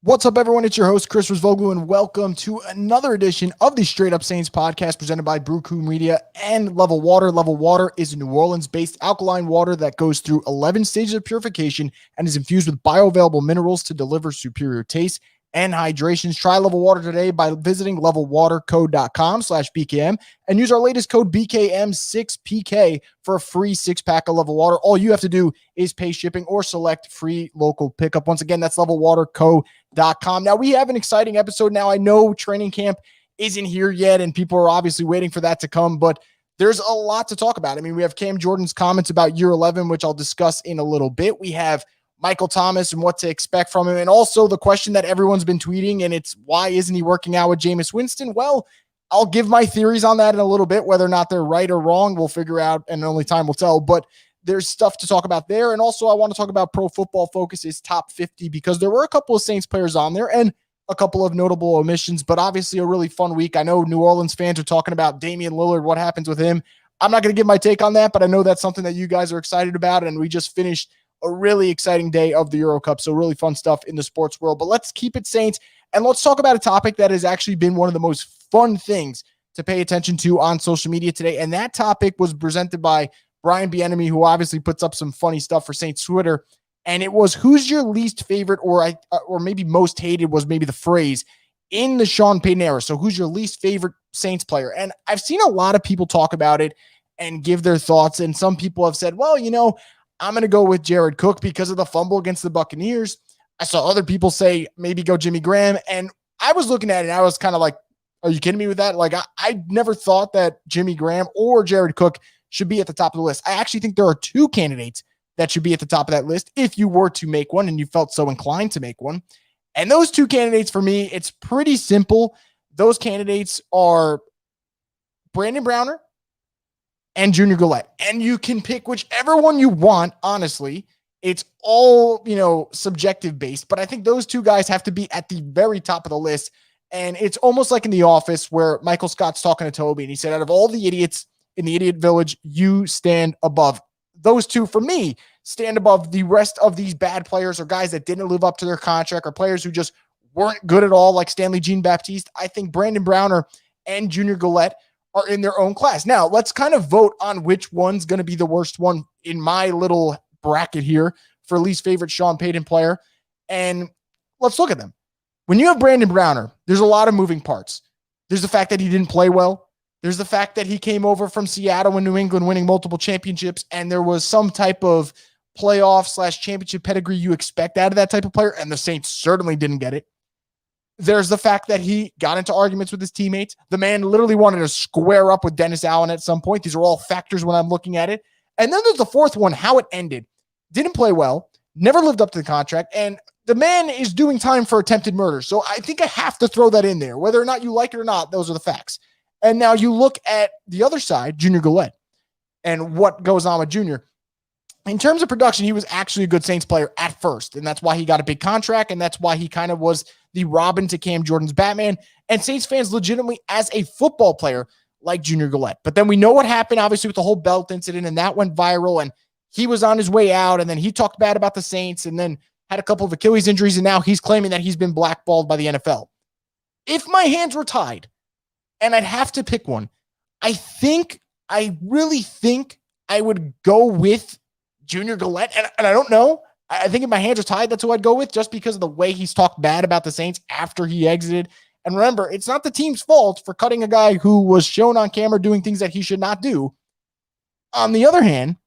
What's up, everyone? It's your host, Chris Rosvoglu, and welcome to another edition of the Straight Up Saints podcast presented by Brewcrew Media and Level Water. Level Water is a New Orleans-based alkaline water that goes through 11 stages of purification and is infused with bioavailable minerals to deliver superior taste and hydrations. Try Level Water today by visiting levelwaterco.com/BKM and use our latest code BKM6PK for a free 6-pack of Level Water. All you have to do is pay shipping or select free local pickup. Once again, that's levelwaterco.com. Now, we have an exciting episode now. I know training camp isn't here yet, and people are obviously waiting for that to come, but there's a lot to talk about. I mean, we have Cam Jordan's comments about year 11, which I'll discuss in a little bit. We have Michael Thomas and what to expect from him, and also the question that everyone's been tweeting, and it's why isn't he working out with Jameis Winston? Well, I'll give my theories on that in a little bit. Whether or not they're right or wrong, we'll figure out, and only time will tell, but there's stuff to talk about there. And also I want to talk about Pro Football Focus's top 50 because there were a couple of Saints players on there and a couple of notable omissions, but obviously a really fun week. I know New Orleans fans are talking about Damian Lillard, what happens with him. I'm not going to give my take on that, but I know that's something that you guys are excited about, and we just finished a really exciting day of the Euro Cup, so really fun stuff in the sports world. But let's keep it Saints, and let's talk about a topic that has actually been one of the most fun things to pay attention to on social media today, and that topic was presented by Brian Bienemy, who obviously puts up some funny stuff for Saints Twitter, and it was who's your least favorite or maybe most hated was maybe the phrase in the Sean Payton era. So who's your least favorite Saints player? And I've seen a lot of people talk about it and give their thoughts, and some people have said, well, I'm going to go with Jared Cook because of the fumble against the Buccaneers. I saw other people say maybe go Jimmy Graham, and I was looking at it, and I was kind of like, are you kidding me with that? Like, I never thought that Jimmy Graham or Jared Cook should be at the top of the list. I actually think there are two candidates that should be at the top of that list if you were to make one and you felt so inclined to make one. And those two candidates for me, it's pretty simple. Those candidates are Brandon Browner and Junior Gillette. And you can pick whichever one you want, honestly. It's all, subjective based, but I think those two guys have to be at the very top of the list. And it's almost like in The Office where Michael Scott's talking to Toby and he said, out of all the idiots in the idiot village, you stand above. Those two, for me, stand above the rest of these bad players or guys that didn't live up to their contract or players who just weren't good at all, like Stanley Jean-Baptiste. I think Brandon Browner and Junior Gillette are in their own class. Now, let's kind of vote on which one's going to be the worst one in my little bracket here for least favorite Sean Payton player. And let's look at them. When you have Brandon Browner, there's a lot of moving parts. There's the fact that he didn't play well. There's the fact that he came over from Seattle and New England winning multiple championships, and there was some type of playoff/championship pedigree you expect out of that type of player, and the Saints certainly didn't get it. There's the fact that he got into arguments with his teammates. The man literally wanted to square up with Dennis Allen at some point. These are all factors when I'm looking at it. And then there's the fourth one, how it ended. Didn't play well, never lived up to the contract, and the man is doing time for attempted murder. So I think I have to throw that in there. Whether or not you like it or not, those are the facts. And now you look at the other side, Junior Gillette, and what goes on with Junior. In terms of production, he was actually a good Saints player at first, and that's why he got a big contract, and that's why he kind of was the Robin to Cam Jordan's Batman. And Saints fans legitimately, as a football player, like Junior Gillette. But then we know what happened, obviously, with the whole belt incident, and that went viral, and he was on his way out, and then he talked bad about the Saints, and then had a couple of Achilles injuries, and now he's claiming that he's been blackballed by the NFL. If my hands were tied, and I'd have to pick one, I really think I would go with Junior Gillette. And I don't know. I think if my hands are tied, that's who I'd go with, just because of the way he's talked bad about the Saints after he exited. And remember, it's not the team's fault for cutting a guy who was shown on camera doing things that he should not do. On the other hand,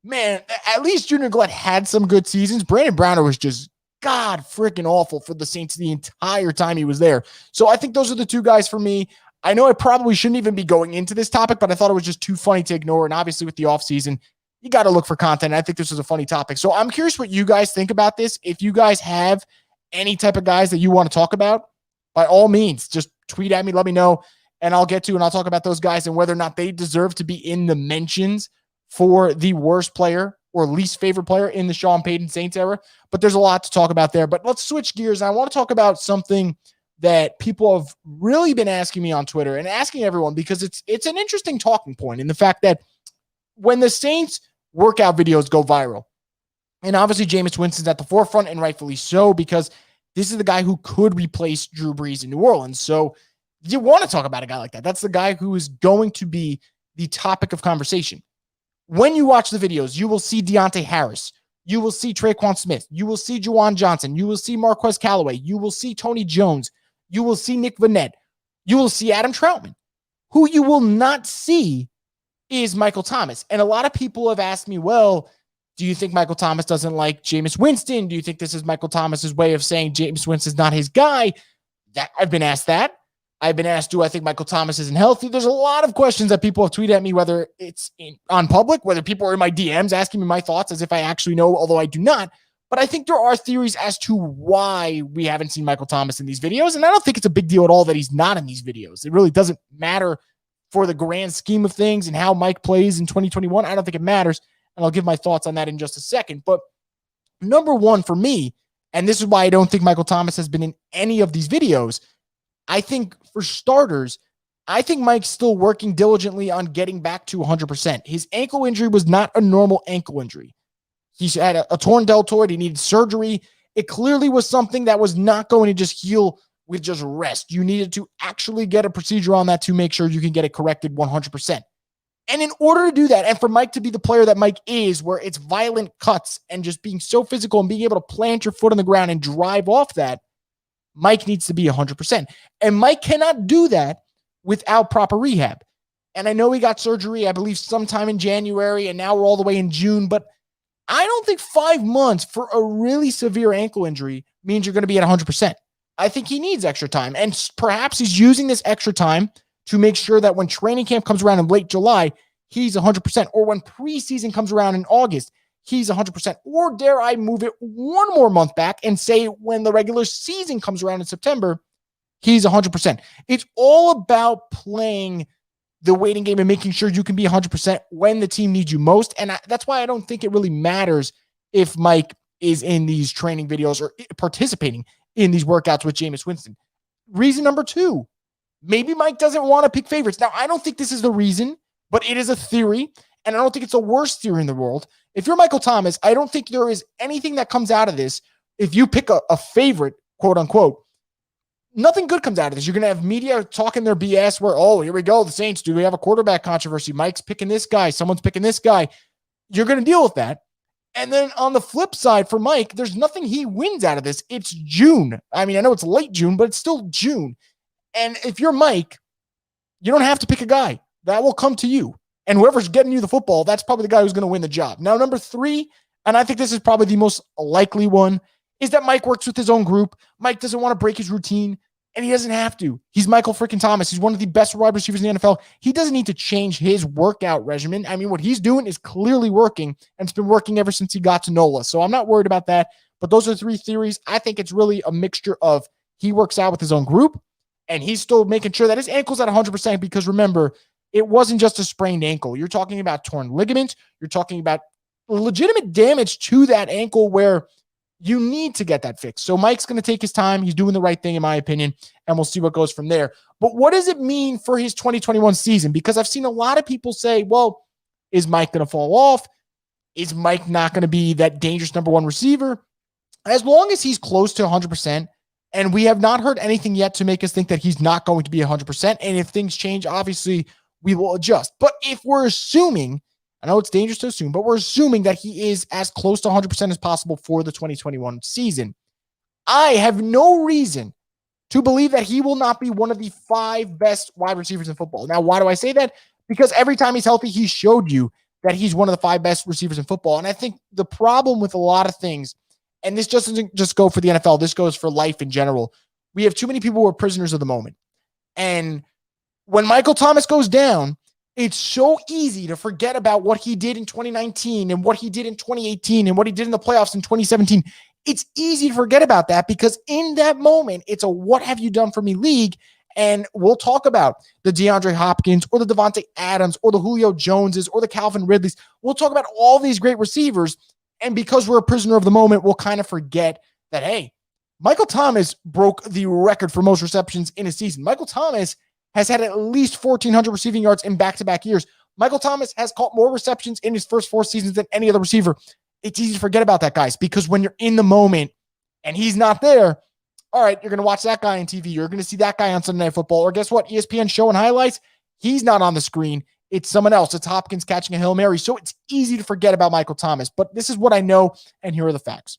man, at least Junior Gillette had some good seasons. Brandon Browner was just god freaking awful for the Saints the entire time he was there. So I think those are the two guys for me. I know I probably shouldn't even be going into this topic, but I thought it was just too funny to ignore. And obviously with the offseason, you got to look for content. I think this is a funny topic. So I'm curious what you guys think about this. If you guys have any type of guys that you want to talk about, by all means, just tweet at me, let me know, and I'll get to, and I'll talk about those guys and whether or not they deserve to be in the mentions for the worst player or least favorite player in the Sean Payton Saints era. But there's a lot to talk about there. But let's switch gears. I want to talk about something that people have really been asking me on Twitter and asking everyone, because it's an interesting talking point in the fact that when the Saints workout videos go viral, and obviously Jameis Winston's at the forefront, and rightfully so, because this is the guy who could replace Drew Brees in New Orleans. So you want to talk about a guy like that. That's the guy who is going to be the topic of conversation. When you watch the videos, you will see Deontay Harris. You will see Traquan Smith. You will see Juwan Johnson. You will see Marquez Callaway. You will see Tony Jones. You will see Nick Vannett. You will see Adam Troutman. Who you will not see is Michael Thomas. And a lot of people have asked me, well, do you think Michael Thomas doesn't like Jameis Winston? Do you think this is Michael Thomas's way of saying Jameis Winston's not his guy? I've been asked that. I've been asked, do I think Michael Thomas isn't healthy? There's a lot of questions that people have tweeted at me, whether it's on public, whether people are in my DMs asking me my thoughts as if I actually know, although I do not. But I think there are theories as to why we haven't seen Michael Thomas in these videos. And I don't think it's a big deal at all that he's not in these videos. It really doesn't matter for the grand scheme of things and how Mike plays in 2021. I don't think it matters. And I'll give my thoughts on that in just a second. But number one for me, and this is why I don't think Michael Thomas has been in any of these videos, I think for starters, I think Mike's still working diligently on getting back to 100%. His ankle injury was not a normal ankle injury. He had a torn deltoid. He needed surgery. It clearly was something that was not going to just heal with just rest. You needed to actually get a procedure on that to make sure you can get it corrected 100%. And in order to do that, and for Mike to be the player that Mike is, where it's violent cuts and just being so physical and being able to plant your foot on the ground and drive off that, Mike needs to be 100%. And Mike cannot do that without proper rehab. And I know he got surgery, I believe, sometime in January, and now we're all the way in June. But I don't think 5 months for a really severe ankle injury means you're going to be at 100%. I think he needs extra time. And perhaps he's using this extra time to make sure that when training camp comes around in late July, he's 100%. Or when preseason comes around in August, he's 100%. Or dare I move it one more month back and say when the regular season comes around in September, he's 100%. It's all about playing the waiting game and making sure you can be 100% when the team needs you most. And that's why I don't think it really matters if Mike is in these training videos or participating in these workouts with Jameis Winston. Reason number two, maybe Mike doesn't want to pick favorites. Now, I don't think this is the reason, but it is a theory. And I don't think it's the worst theory in the world. If you're Michael Thomas, I don't think there is anything that comes out of this. If you pick a favorite, quote unquote, nothing good comes out of this. You're going to have media talking their BS where, oh, here we go. The Saints, do we have a quarterback controversy? Mike's picking this guy. Someone's picking this guy. You're going to deal with that. And then on the flip side for Mike, there's nothing he wins out of this. It's June. I mean, I know it's late June, but it's still June. And if you're Mike, you don't have to pick a guy. That will come to you. And whoever's getting you the football, that's probably the guy who's going to win the job. Now, number three, and I think this is probably the most likely one, is that Mike works with his own group. Mike doesn't want to break his routine, and he doesn't have to. He's Michael freaking Thomas. He's one of the best wide receivers in the NFL. He doesn't need to change his workout regimen. I mean, what he's doing is clearly working, and it's been working ever since he got to NOLA. So I'm not worried about that. But those are three theories. I think it's really a mixture of he works out with his own group, and he's still making sure that his ankle's at 100% because remember, it wasn't just a sprained ankle. You're talking about torn ligaments. You're talking about legitimate damage to that ankle where you need to get that fixed. So Mike's going to take his time. He's doing the right thing, in my opinion, and we'll see what goes from there. But what does it mean for his 2021 season? Because I've seen a lot of people say, well, is Mike going to fall off? Is Mike not going to be that dangerous number one receiver? As long as he's close to 100%, and we have not heard anything yet to make us think that he's not going to be 100%, and if things change, obviously, we will adjust. But if we're assuming, I know it's dangerous to assume, but we're assuming that he is as close to 100% as possible for the 2021 season, I have no reason to believe that he will not be one of the 5 best wide receivers in football. Now, why do I say that? Because every time he's healthy, he showed you that he's one of the 5 best receivers in football. And I think the problem with a lot of things, and this just doesn't just go for the NFL, this goes for life in general, we have too many people who are prisoners of the moment. And when Michael Thomas goes down, it's so easy to forget about what he did in 2019 and what he did in 2018 and what he did in the playoffs in 2017. It's easy to forget about that because in that moment, it's a what have you done for me league. And we'll talk about the DeAndre Hopkins or the Devontae Adams or the Julio Joneses or the Calvin Ridleys. We'll talk about all these great receivers. And because we're a prisoner of the moment, we'll kind of forget that, hey, Michael Thomas broke the record for most receptions in a season. Michael Thomas has had at least 1,400 receiving yards in back-to-back years. Michael Thomas has caught more receptions in his first 4 seasons than any other receiver. It's easy to forget about that, guys, because when you're in the moment and he's not there, all right, you're going to watch that guy on TV. You're going to see that guy on Sunday Night Football. Or guess what? ESPN showing highlights. He's not on the screen. It's someone else. It's Hopkins catching a Hail Mary. So it's easy to forget about Michael Thomas. But this is what I know, and here are the facts.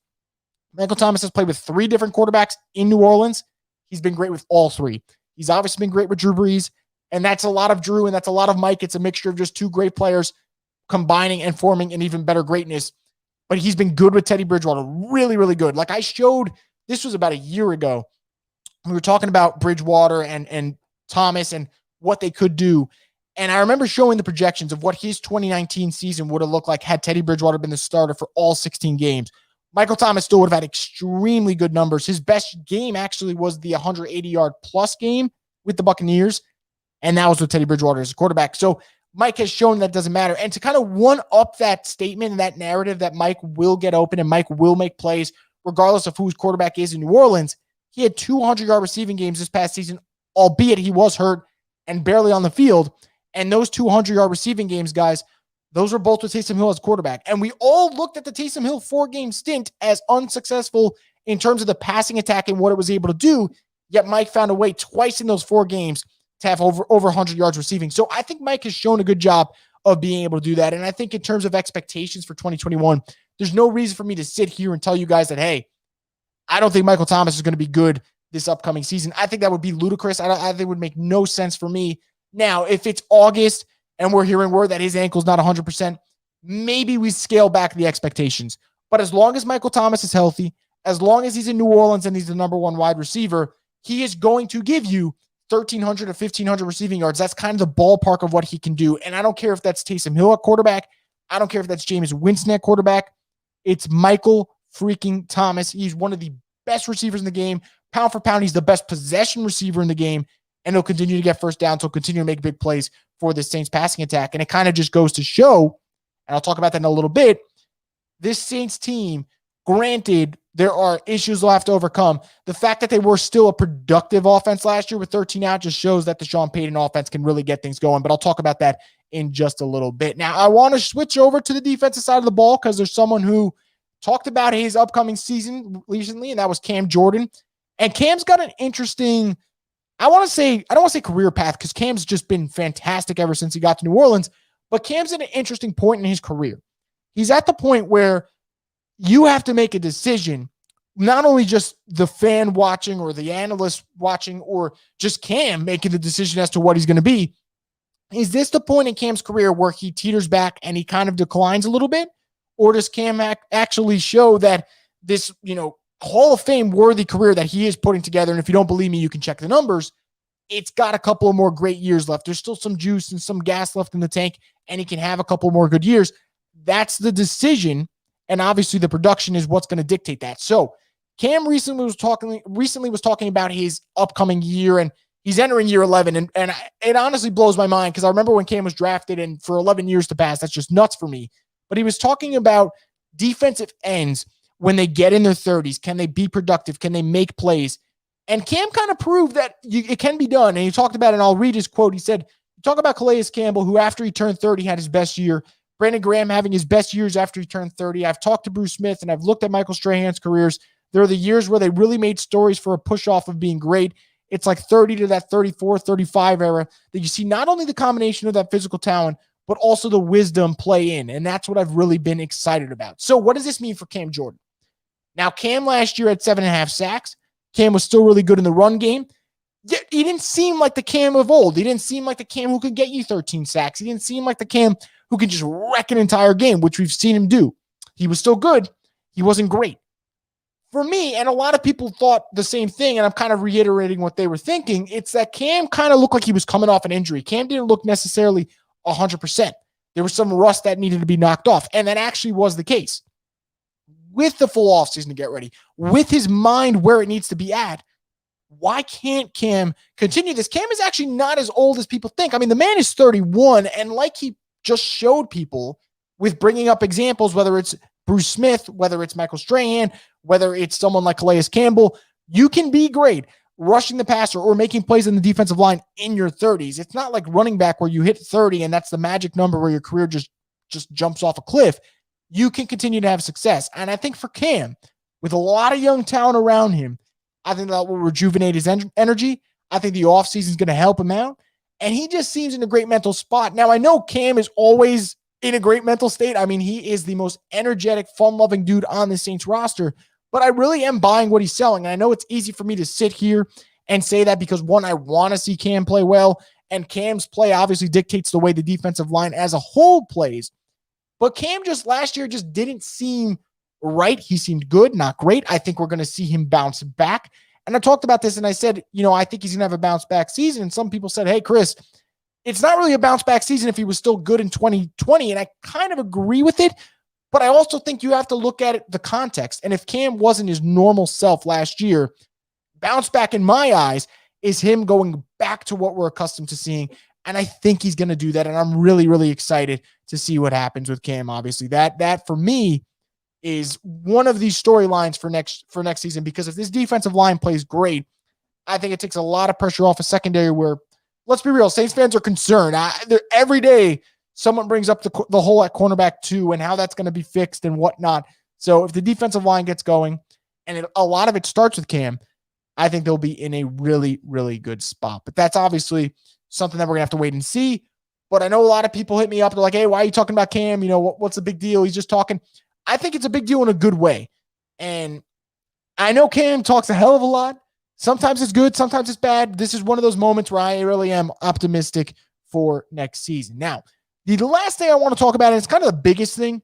Michael Thomas has played with 3 different quarterbacks in New Orleans. He's been great with all 3. He's obviously been great with Drew Brees, and that's a lot of Drew, and that's a lot of Mike. It's a mixture of just 2 great players combining and forming an even better greatness. But he's been good with Teddy Bridgewater. Really, really good. Like I showed, this was about a year ago. We were talking about Bridgewater and Thomas and what they could do. And I remember showing the projections of what his 2019 season would have looked like had Teddy Bridgewater been the starter for all 16 games. Michael Thomas still would have had extremely good numbers. His best game actually was the 180-yard plus game with the Buccaneers, and that was with Teddy Bridgewater as a quarterback. So Mike has shown that doesn't matter. And to kind of one-up that statement and that narrative that Mike will get open and Mike will make plays regardless of whose quarterback is in New Orleans, he had 200-yard receiving games this past season, albeit he was hurt and barely on the field. And those 200-yard receiving games, guys, those were both with Taysom Hill as quarterback. And we all looked at the Taysom Hill 4-game stint as unsuccessful in terms of the passing attack and what it was able to do, yet Mike found a way twice in those 4 games to have over 100 yards receiving. So I think Mike has shown a good job of being able to do that. And I think in terms of expectations for 2021, there's no reason for me to sit here and tell you guys that, hey, I don't think Michael Thomas is going to be good this upcoming season. I think that would be ludicrous. I think it would make no sense for me. Now, if it's August and we're hearing word that his ankle's not 100%, maybe we scale back the expectations. But as long as Michael Thomas is healthy, as long as he's in New Orleans and he's the number 1 wide receiver, he is going to give you 1,300 to 1,500 receiving yards. That's kind of the ballpark of what he can do. And I don't care if that's Taysom Hill at quarterback. I don't care if that's Jameis Winston at quarterback. It's Michael freaking Thomas. He's one of the best receivers in the game. Pound for pound, he's the best possession receiver in the game. And he'll continue to get first down. So he'll continue to make big plays for this Saints passing attack. And it kind of just goes to show, and I'll talk about that in a little bit, this Saints team, granted, there are issues they'll have to overcome. The fact that they were still a productive offense last year with 13 out just shows that the Sean Payton offense can really get things going. But I'll talk about that in just a little bit. Now, I want to switch over to the defensive side of the ball because there's someone who talked about his upcoming season recently, and that was Cam Jordan. And Cam's got an interesting, I don't want to say career path because Cam's just been fantastic ever since he got to New Orleans, but Cam's at an interesting point in his career. He's at the point where you have to make a decision, not only just the fan watching or the analyst watching or just Cam making the decision as to what he's going to be. Is this the point in Cam's career where he teeters back and he kind of declines a little bit? Or does Cam actually show that this, Hall of Fame worthy career that he is putting together? And if you don't believe me, you can check the numbers. It's got a couple of more great years left. There's still some juice and some gas left in the tank, and he can have a couple more good years. That's the decision. And obviously the production is what's going to dictate that. So Cam recently was talking about his upcoming year, and he's entering year 11. And it honestly blows my mind because I remember when Cam was drafted, and for 11 years to pass, that's just nuts for me. But he was talking about defensive ends when they get in their 30s. Can they be productive? Can they make plays? And Cam kind of proved that it can be done. And he talked about it, and I'll read his quote. He said, talk about Calais Campbell, who after he turned 30 had his best year. Brandon Graham having his best years after he turned 30. I've talked to Bruce Smith, and I've looked at Michael Strahan's careers. There are the years where they really made stories for a push-off of being great. It's like 30 to that 34, 35 era that you see not only the combination of that physical talent, but also the wisdom play in. And that's what I've really been excited about. So what does this mean for Cam Jordan? Now, Cam last year had 7.5 sacks. Cam was still really good in the run game. Yet he didn't seem like the Cam of old. He didn't seem like the Cam who could get you 13 sacks. He didn't seem like the Cam who could just wreck an entire game, which we've seen him do. He was still good. He wasn't great. For me, and a lot of people thought the same thing, and I'm kind of reiterating what they were thinking, it's that Cam kind of looked like he was coming off an injury. Cam didn't look necessarily 100%. There was some rust that needed to be knocked off, and that actually was the case. With the full offseason to get ready, with his mind where it needs to be at, why can't Cam continue this? Cam is actually not as old as people think. I mean, the man is 31, and like he just showed people with bringing up examples, whether it's Bruce Smith, whether it's Michael Strahan, whether it's someone like Calais Campbell, you can be great rushing the passer or making plays in the defensive line in your 30s. It's not like running back where you hit 30 and that's the magic number where your career just jumps off a cliff. You can continue to have success. And I think for Cam, with a lot of young talent around him, I think that will rejuvenate his energy. I think the offseason is going to help him out. And he just seems in a great mental spot. Now, I know Cam is always in a great mental state. I mean, he is the most energetic, fun-loving dude on the Saints roster. But I really am buying what he's selling. And I know it's easy for me to sit here and say that because, one, I want to see Cam play well. And Cam's play obviously dictates the way the defensive line as a whole plays. But Cam just last year just didn't seem right. He seemed good, not great. I think we're going to see him bounce back. And I talked about this and I said, I think he's going to have a bounce back season. And some people said, hey, Chris, it's not really a bounce back season if he was still good in 2020. And I kind of agree with it. But I also think you have to look at it, the context. And if Cam wasn't his normal self last year, bounce back in my eyes is him going back to what we're accustomed to seeing. And I think he's going to do that. And I'm really, really excited to see what happens with Cam. Obviously, that for me is one of these storylines for next season, because if this defensive line plays great, I think it takes a lot of pressure off a secondary where, let's be real, Saints fans are concerned. Every day someone brings up the hole at cornerback 2 and how that's going to be fixed and whatnot. So if the defensive line gets going, and a lot of it starts with Cam, I think they'll be in a really, really good spot. But that's obviously something that we're going to have to wait and see. But I know a lot of people hit me up. They're like, hey, why are you talking about Cam? What's the big deal? He's just talking. I think it's a big deal in a good way. And I know Cam talks a hell of a lot. Sometimes it's good. Sometimes it's bad. This is one of those moments where I really am optimistic for next season. Now, the last thing I want to talk about, and it's kind of the biggest thing,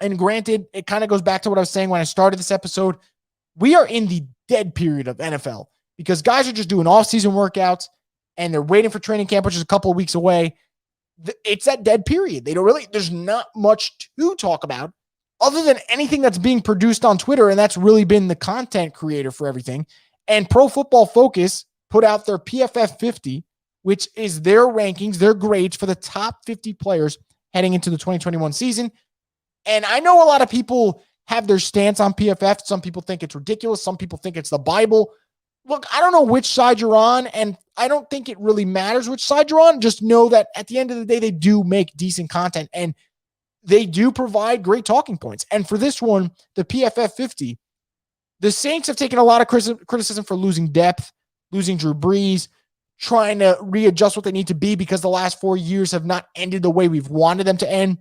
and granted, it kind of goes back to what I was saying when I started this episode. We are in the dead period of NFL because guys are just doing off-season workouts and they're waiting for training camp, which is a couple of weeks away. It's that dead period. There's not much to talk about other than anything that's being produced on Twitter, and that's really been the content creator for everything. And Pro Football Focus put out their PFF 50, which is their rankings, their grades for the top 50 players heading into the 2021 season. And I know a lot of people have their stance on PFF. Some people think it's ridiculous. Some people think it's the Bible. Look, I don't know which side you're on, and I don't think it really matters which side you're on. Just know that at the end of the day, they do make decent content, and they do provide great talking points. And for this one, the PFF 50, the Saints have taken a lot of criticism for losing depth, losing Drew Brees, trying to readjust what they need to be because the last 4 years have not ended the way we've wanted them to end.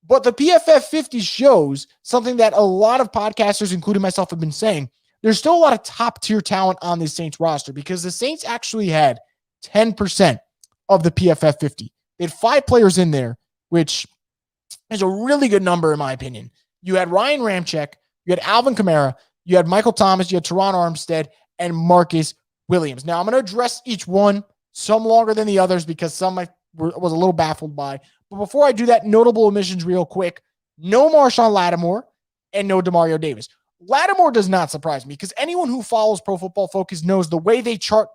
But the PFF 50 shows something that a lot of podcasters, including myself, have been saying. There's still a lot of top-tier talent on this Saints roster because the Saints actually had 10% of the PFF 50. They had 5 players in there, which is a really good number in my opinion. You had Ryan Ramczyk, you had Alvin Kamara, you had Michael Thomas, you had Teron Armstead, and Marcus Williams. Now, I'm going to address each one, some longer than the others because some I was a little baffled by. But before I do that, notable omissions real quick. No Marshawn Lattimore and no Demario Davis. Lattimore does not surprise me because anyone who follows Pro Football Focus knows the way they chart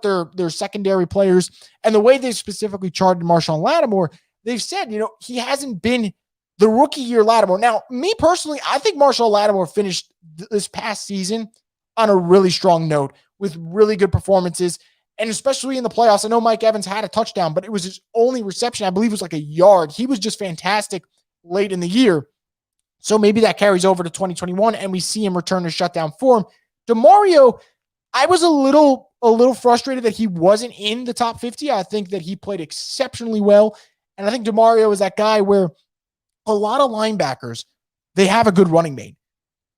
their secondary players and the way they specifically charted Marshawn Lattimore. They've said, he hasn't been the rookie year Lattimore. Now, me personally, I think Marshawn Lattimore finished this past season on a really strong note with really good performances, and especially in the playoffs. I know Mike Evans had a touchdown, but it was his only reception. I believe it was like a yard. He was just fantastic late in the year. So maybe that carries over to 2021 and we see him return to shutdown form. DeMario, I was a little frustrated that he wasn't in the top 50. I think that he played exceptionally well. And I think DeMario is that guy where a lot of linebackers, they have a good running mate.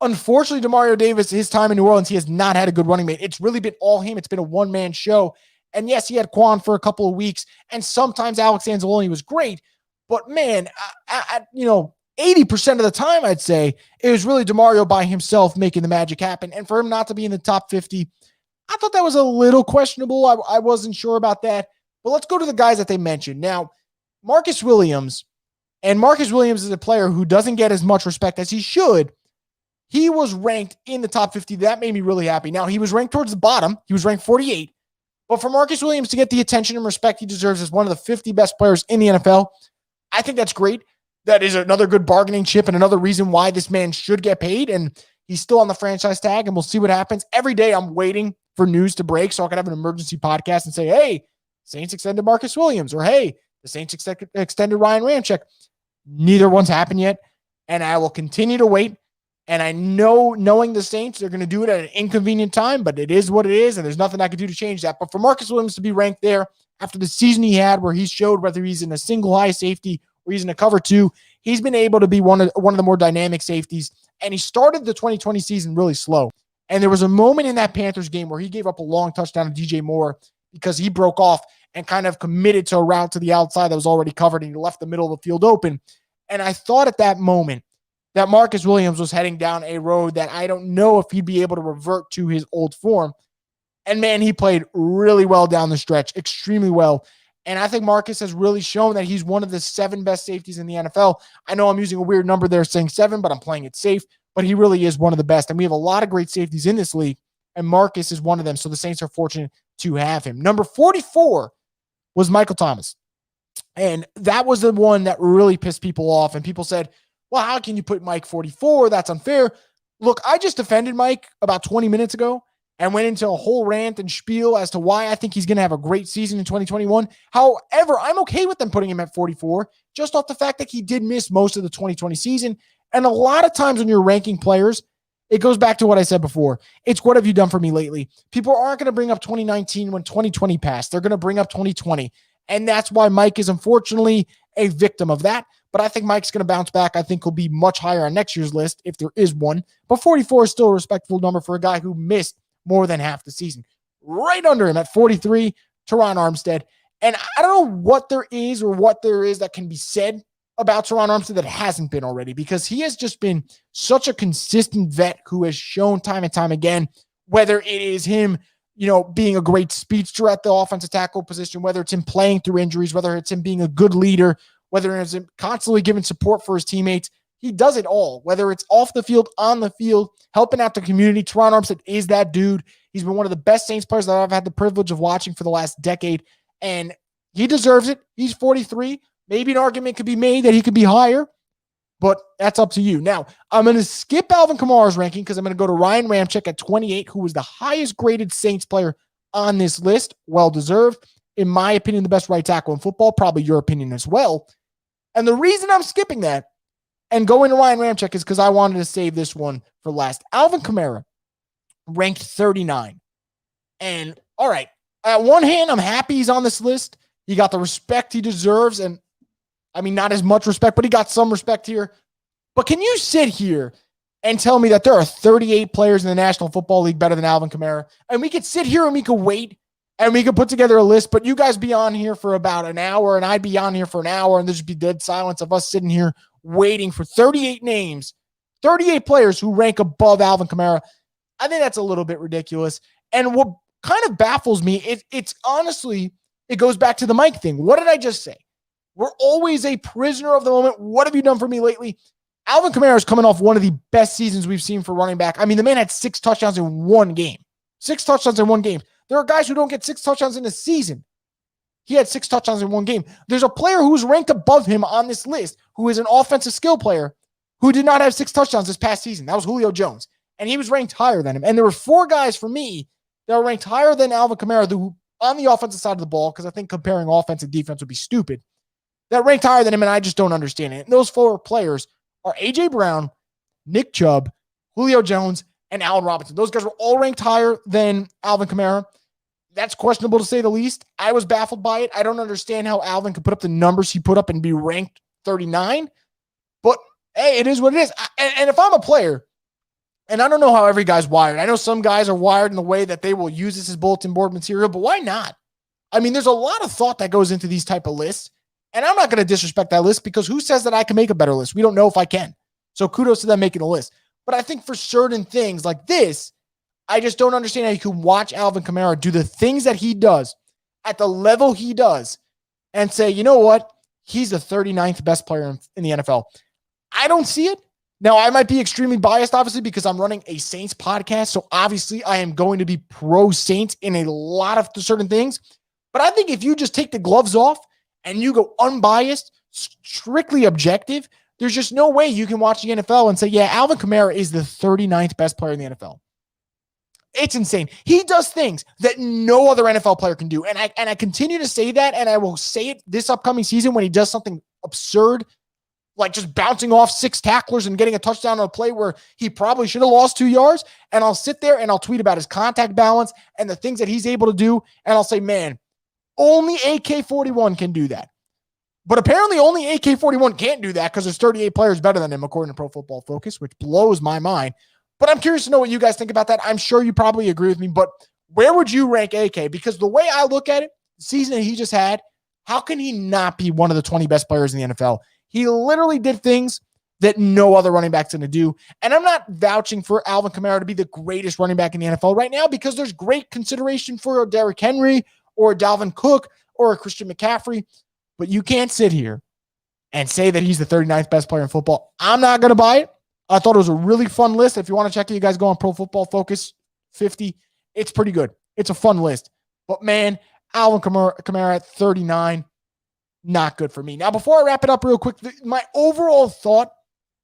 Unfortunately, Demario Davis, his time in New Orleans, he has not had a good running mate. It's really been all him. It's been a one-man show. And yes, he had Quan for a couple of weeks, and sometimes Alex Anzalone was great. But man, 80% of the time, I'd say, it was really DeMario by himself making the magic happen. And for him not to be in the top 50, I thought that was a little questionable. I wasn't sure about that. But let's go to the guys that they mentioned. Now, Marcus Williams is a player who doesn't get as much respect as he should. He was ranked in the top 50. That made me really happy. Now, he was ranked towards the bottom. He was ranked 48. But for Marcus Williams to get the attention and respect he deserves as one of the 50 best players in the NFL, I think that's great. That is another good bargaining chip and another reason why this man should get paid. And he's still on the franchise tag, and we'll see what happens. Every day I'm waiting for news to break so I can have an emergency podcast and say, hey, Saints extended Marcus Williams, or hey, the Saints extended Ryan Ramczyk. Neither one's happened yet, and I will continue to wait. And I know, knowing the Saints, they're going to do it at an inconvenient time, but it is what it is, and there's nothing I can do to change that. But for Marcus Williams to be ranked there after the season he had, where he showed whether he's in a single high safety or he's in a cover two, he's been able to be one of the more dynamic safeties. And he started the 2020 season really slow. And there was a moment in that Panthers game where he gave up a long touchdown to DJ Moore because he broke off and kind of committed to a route to the outside that was already covered, and he left the middle of the field open. And I thought at that moment that Marcus Williams was heading down a road that I don't know if he'd be able to revert to his old form. And man, he played really well down the stretch, extremely well. And I think Marcus has really shown that he's one of the 7 best safeties in the NFL. I know I'm using a weird number there saying 7, but I'm playing it safe. But he really is one of the best. And we have a lot of great safeties in this league, and Marcus is one of them. So the Saints are fortunate to have him. Number 44 was Michael Thomas. And that was the one that really pissed people off. And people said, well, how can you put Mike 44? That's unfair. Look, I just defended Mike about 20 minutes ago and went into a whole rant and spiel as to why I think he's going to have a great season in 2021. However, I'm okay with them putting him at 44, just off the fact that he did miss most of the 2020 season. And a lot of times when you're ranking players, it goes back to what I said before. It's what have you done for me lately? People aren't going to bring up 2019 when 2020 passed. They're going to bring up 2020. And that's why Mike is unfortunately a victim of that. But I think Mike's going to bounce back. I think he'll be much higher on next year's list if there is one. But 44 is still a respectable number for a guy who missed more than half the season. Right under him at 43, Teron Armstead. And I don't know what there is that can be said about Teron Armstead that hasn't been already, because he has just been such a consistent vet who has shown time and time again, whether it is him, being a great speedster at the offensive tackle position, whether it's him playing through injuries, whether it's him being a good leader, whether it's him constantly giving support for his teammates. He does it all, whether it's off the field, on the field, helping out the community. Teron Armstead is that dude. He's been one of the best Saints players that I've had the privilege of watching for the last decade, and he deserves it. He's 43. Maybe an argument could be made that he could be higher, but that's up to you. Now, I'm going to skip Alvin Kamara's ranking because I'm going to go to Ryan Ramczyk at 28, who was the highest graded Saints player on this list. Well-deserved. In my opinion, the best right tackle in football, probably your opinion as well. And the reason I'm skipping that and going to Ryan Ramczyk is because I wanted to save this one for last. Alvin Kamara ranked 39. And all right, at one hand, I'm happy he's on this list. He got the respect he deserves, and I mean, not as much respect, but he got some respect here. But can you sit here and tell me that there are 38 players in the National Football League better than Alvin Kamara? And we could sit here and we could wait and we could put together a list, but you guys be on here for about an hour and I'd be on here for an hour, and there'd just be dead silence of us sitting here waiting for 38 names, 38 players who rank above Alvin Kamara. I think that's a little bit ridiculous. And what kind of baffles me, it's honestly, it goes back to the Mike thing. What did I just say? We're always a prisoner of the moment. What have you done for me lately? Alvin Kamara is coming off one of the best seasons we've seen for running back. I mean, the man had 6 touchdowns in one game. 6 touchdowns in one game. There are guys who don't get 6 touchdowns in a season. He had 6 touchdowns in one game. There's a player who's ranked above him on this list who is an offensive skill player who did not have 6 touchdowns this past season. That was Julio Jones. And he was ranked higher than him. And there were 4 guys for me that were ranked higher than Alvin Kamara who, on the offensive side of the ball, because I think comparing offense and defense would be stupid, that ranked higher than him, and I just don't understand it. And those 4 players are A.J. Brown, Nick Chubb, Julio Jones, and Allen Robinson. Those guys were all ranked higher than Alvin Kamara. That's questionable to say the least. I was baffled by it. I don't understand how Alvin could put up the numbers he put up and be ranked 39. But, hey, it is what it is. And if I'm a player, and I don't know how every guy's wired. I know some guys are wired in the way that they will use this as bulletin board material, but why not? I mean, there's a lot of thought that goes into these type of lists. And I'm not going to disrespect that list because who says that I can make a better list? We don't know if I can. So kudos to them making a list. But I think for certain things like this, I just don't understand how you can watch Alvin Kamara do the things that he does at the level he does and say, you know what? He's the 39th best player in the NFL. I don't see it. Now, I might be extremely biased, obviously, because I'm running a Saints podcast. So obviously I am going to be pro Saints in a lot of certain things. But I think if you just take the gloves off and you go unbiased, strictly objective, there's just no way you can watch the NFL and say, yeah, Alvin Kamara is the 39th best player in the NFL. It's insane. He does things that no other NFL player can do. And I continue to say that, and I will say it this upcoming season when he does something absurd, like just bouncing off 6 tacklers and getting a touchdown on a play where he probably should have lost 2 yards. And I'll sit there and I'll tweet about his contact balance and the things that he's able to do. And I'll say, man, only AK-41 can do that. But apparently only AK-41 can't do that because there's 38 players better than him, according to Pro Football Focus, which blows my mind. But I'm curious to know what you guys think about that. I'm sure you probably agree with me, but where would you rank AK? Because the way I look at it, the season that he just had, how can he not be one of the 20 best players in the NFL? He literally did things that no other running back's going to do. And I'm not vouching for Alvin Kamara to be the greatest running back in the NFL right now because there's great consideration for a Derrick Henry or a Dalvin Cook or a Christian McCaffrey. But you can't sit here and say that he's the 39th best player in football. I'm not going to buy it. I thought it was a really fun list. If you want to check it, you guys go on Pro Football Focus 50. It's pretty good. It's a fun list. But man, Alvin Kamara at 39, not good for me. Now, before I wrap it up real quick, my overall thought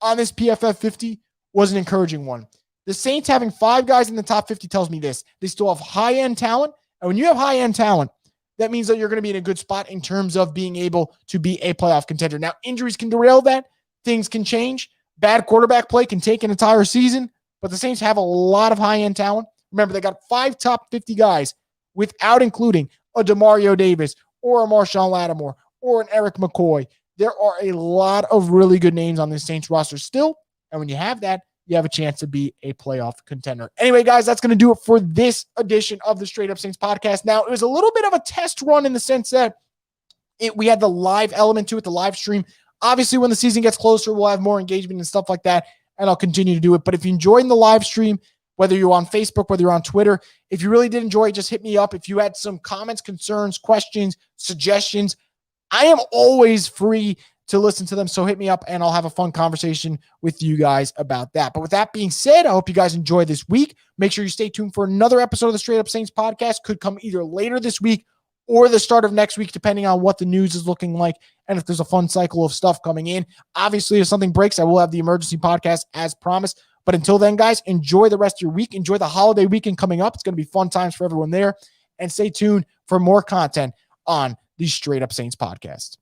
on this PFF 50 was an encouraging one. The Saints having 5 guys in the top 50 tells me this. They still have high-end talent. And when you have high-end talent, that means that you're going to be in a good spot in terms of being able to be a playoff contender. Now, injuries can derail that. Things can change. Bad quarterback play can take an entire season. But the Saints have a lot of high-end talent. Remember, they got 5 top 50 guys without including a DeMario Davis or a Marshawn Lattimore or an Eric McCoy. There are a lot of really good names on this Saints roster still. And when you have that, you have a chance to be a playoff contender. Anyway, guys, that's going to do it for this edition of the Straight Up Saints podcast. Now, it was a little bit of a test run in the sense that we had the live element to it, the live stream. Obviously, when the season gets closer, we'll have more engagement and stuff like that, and I'll continue to do it. But if you enjoyed the live stream, whether you're on Facebook, whether you're on Twitter, if you really did enjoy it, just hit me up. If you had some comments, concerns, questions, suggestions, I am always free to listen to them. So hit me up and I'll have a fun conversation with you guys about that. But with that being said, I hope you guys enjoy this week. Make sure you stay tuned for another episode of the Straight Up Saints podcast. Could come either later this week or the start of next week, depending on what the news is looking like and if there's a fun cycle of stuff coming in. Obviously, if something breaks, I will have the emergency podcast as promised. But until then, guys, enjoy the rest of your week. Enjoy the holiday weekend coming up. It's going to be fun times for everyone there. And stay tuned for more content on the Straight Up Saints podcast.